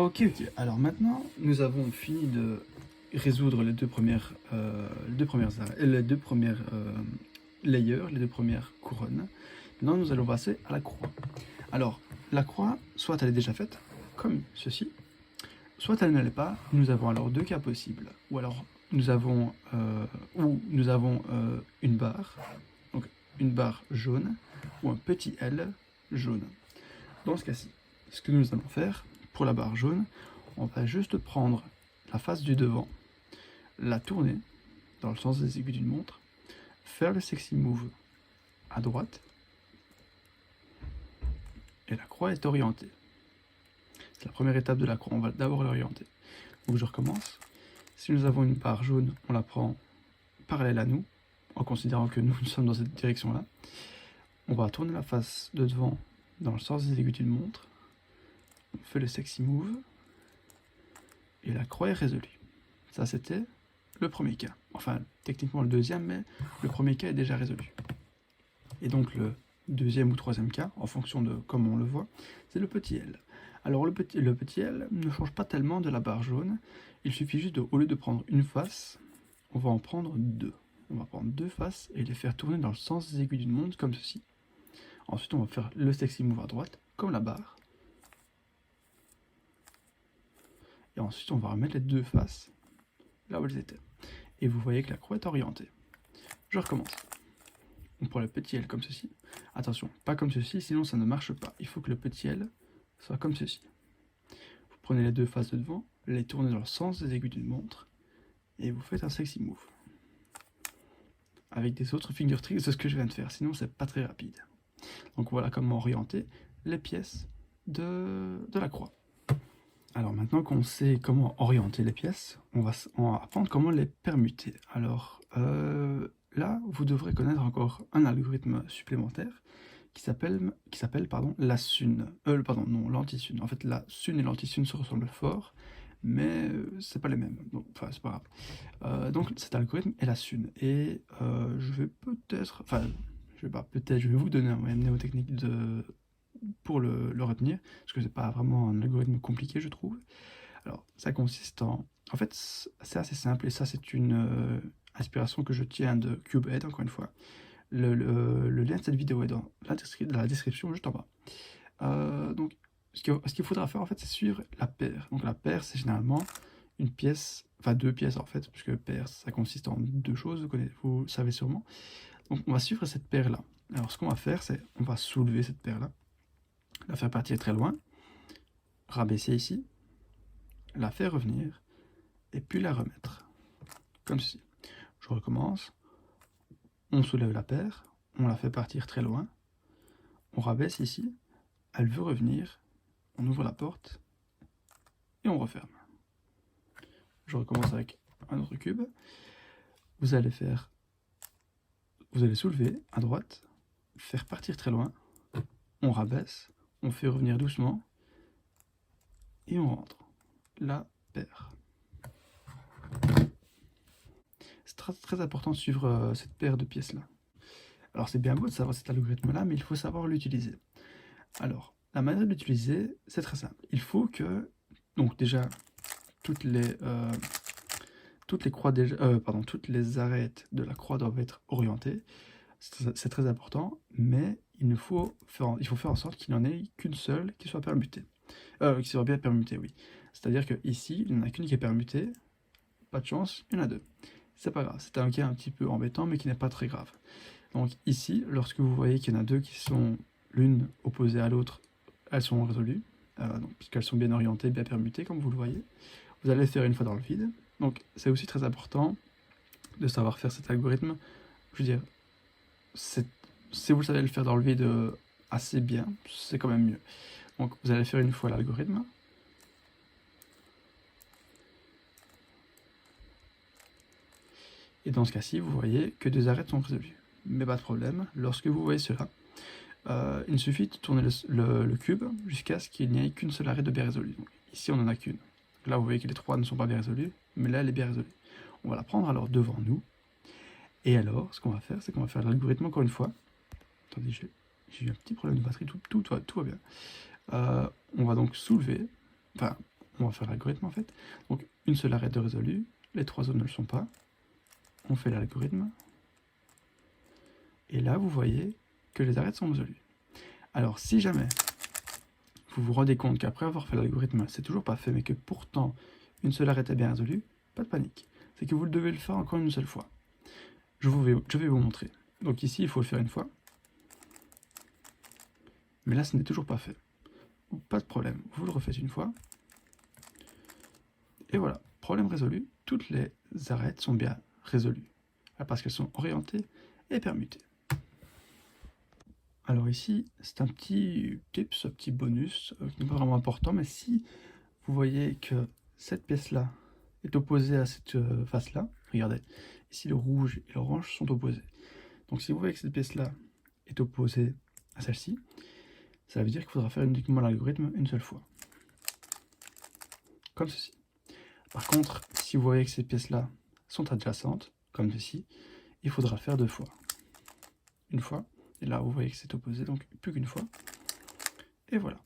Ok, alors maintenant, nous avons fini de résoudre les deux premières, layers, les deux premières couronnes. Maintenant, nous allons passer à la croix. Alors, la croix, soit elle est déjà faite, comme ceci, soit elle ne l'est pas. Nous avons alors deux cas possibles. Ou alors, nous avons, une barre, donc une barre jaune, ou un petit L jaune. Dans ce cas-ci, ce que nous allons faire, pour la barre jaune, on va juste prendre la face du devant, la tourner dans le sens des aiguilles d'une montre, faire le sexy move à droite, et la croix est orientée. C'est la première étape de la croix, on va d'abord l'orienter. Donc je recommence. Si nous avons une barre jaune, on la prend parallèle à nous, en considérant que nous sommes dans cette direction-là. On va tourner la face de devant dans le sens des aiguilles d'une montre, on fait le sexy move, et la croix est résolue. Ça, c'était le premier cas. Enfin, techniquement le deuxième, mais le premier cas est déjà résolu. Et donc le deuxième ou troisième cas, en fonction de comment on le voit, c'est le petit L. Alors le petit L ne change pas tellement de la barre jaune, il suffit juste, au lieu de prendre une face, on va en prendre deux. On va prendre deux faces et les faire tourner dans le sens des aiguilles d'une montre, comme ceci. Ensuite, on va faire le sexy move à droite, comme la barre. Et ensuite, on va remettre les deux faces là où elles étaient. Et vous voyez que la croix est orientée. Je recommence. On prend le petit L comme ceci. Attention, pas comme ceci, sinon ça ne marche pas. Il faut que le petit L soit comme ceci. Vous prenez les deux faces de devant, les tournez dans le sens des aiguilles d'une montre, et vous faites un sexy move. Avec des autres finger tricks de ce que je viens de faire, sinon c'est pas très rapide. Donc voilà comment orienter les pièces de la croix. Alors maintenant qu'on sait comment orienter les pièces, on va apprendre comment les permuter. Alors là, vous devrez connaître encore un algorithme supplémentaire qui s'appelle la SUN. L'anti-SUN. En fait, la SUN et l'anti-SUN se ressemblent fort, mais c'est pas les mêmes. Donc, enfin, c'est pas grave. Donc cet algorithme est la SUN. Et je vais vous donner un moyen mnémotechnique pour le retenir, parce que c'est pas vraiment un algorithme compliqué, je trouve. Alors, ça consiste en fait, c'est assez simple, et ça, c'est une inspiration que je tiens de Cubehead, encore une fois. Le lien de cette vidéo est dans la description, juste en bas. Donc, ce qu'il faudra faire, en fait, c'est suivre la paire. Donc, la paire, c'est généralement une pièce, enfin deux pièces, en fait, puisque paire, ça consiste en deux choses, vous le savez sûrement. Donc, on va suivre cette paire-là. Alors, ce qu'on va faire, c'est on va soulever cette paire-là, la faire partir très loin, rabaisser ici, la faire revenir, et puis la remettre, comme ceci. Je recommence, on soulève la paire, on la fait partir très loin, on rabaisse ici, elle veut revenir, on ouvre la porte, et on referme. Je recommence avec un autre cube, vous allez soulever à droite, faire partir très loin, on rabaisse, on fait revenir doucement, et on rentre la paire. C'est très important de suivre cette paire de pièces-là. Alors c'est bien beau de savoir cet algorithme-là, mais il faut savoir l'utiliser. Alors, la manière de l'utiliser, c'est très simple. Il faut que, donc déjà, toutes les arêtes de la croix doivent être orientées. C'est très important, mais il faut faire en sorte qu'il n'y en ait qu'une seule qui soit permutée. Qui soit bien permutée, oui. C'est-à-dire que ici, il n'y en a qu'une qui est permutée. Pas de chance, il y en a deux. C'est pas grave, c'est un cas un petit peu embêtant, mais qui n'est pas très grave. Donc ici, lorsque vous voyez qu'il y en a deux qui sont l'une opposée à l'autre, elles sont résolues, puisqu'elles sont bien orientées, bien permutées, comme vous le voyez. Vous allez le faire une fois dans le vide. Donc c'est aussi très important de savoir faire cet algorithme. Je veux dire, si vous savez le faire dans le vide assez bien, c'est quand même mieux. Donc vous allez faire une fois l'algorithme. Et dans ce cas-ci, vous voyez que deux arêtes sont résolues. Mais pas de problème, lorsque vous voyez cela, il suffit de tourner le cube jusqu'à ce qu'il n'y ait qu'une seule arête de bien résolue. Donc, ici, on n'en a qu'une. Là, vous voyez que les trois ne sont pas bien résolus, mais là, elle est bien résolue. On va la prendre alors devant nous. Et alors, ce qu'on va faire, c'est qu'on va faire l'algorithme encore une fois. Attendez, j'ai eu un petit problème de batterie, tout va bien. On va donc soulever, enfin, on va faire l'algorithme en fait. Donc une seule arête de résolu, les 3 zones ne le sont pas. On fait l'algorithme. Et là, vous voyez que les arêtes sont résolues. Alors si jamais vous vous rendez compte qu'après avoir fait l'algorithme, c'est toujours pas fait, mais que pourtant une seule arête est bien résolue, pas de panique. C'est que vous devez le faire encore une seule fois. Je vais vous montrer. Donc ici, il faut le faire une fois. Mais là, ce n'est toujours pas fait. Pas de problème, vous le refaites une fois. Et voilà, problème résolu, toutes les arêtes sont bien résolues. Parce qu'elles sont orientées et permutées. Alors ici, c'est un petit tips, un petit bonus, qui n'est pas vraiment important, mais si vous voyez que cette pièce-là est opposée à cette face-là, regardez, ici le rouge et l'orange sont opposés. Donc si vous voyez que cette pièce-là est opposée à celle-ci, ça veut dire qu'il faudra faire uniquement l'algorithme une seule fois. Comme ceci. Par contre, si vous voyez que ces pièces-là sont adjacentes, comme ceci, il faudra le faire 2 fois. Une fois, et là vous voyez que c'est opposé, donc plus qu'une fois. Et voilà.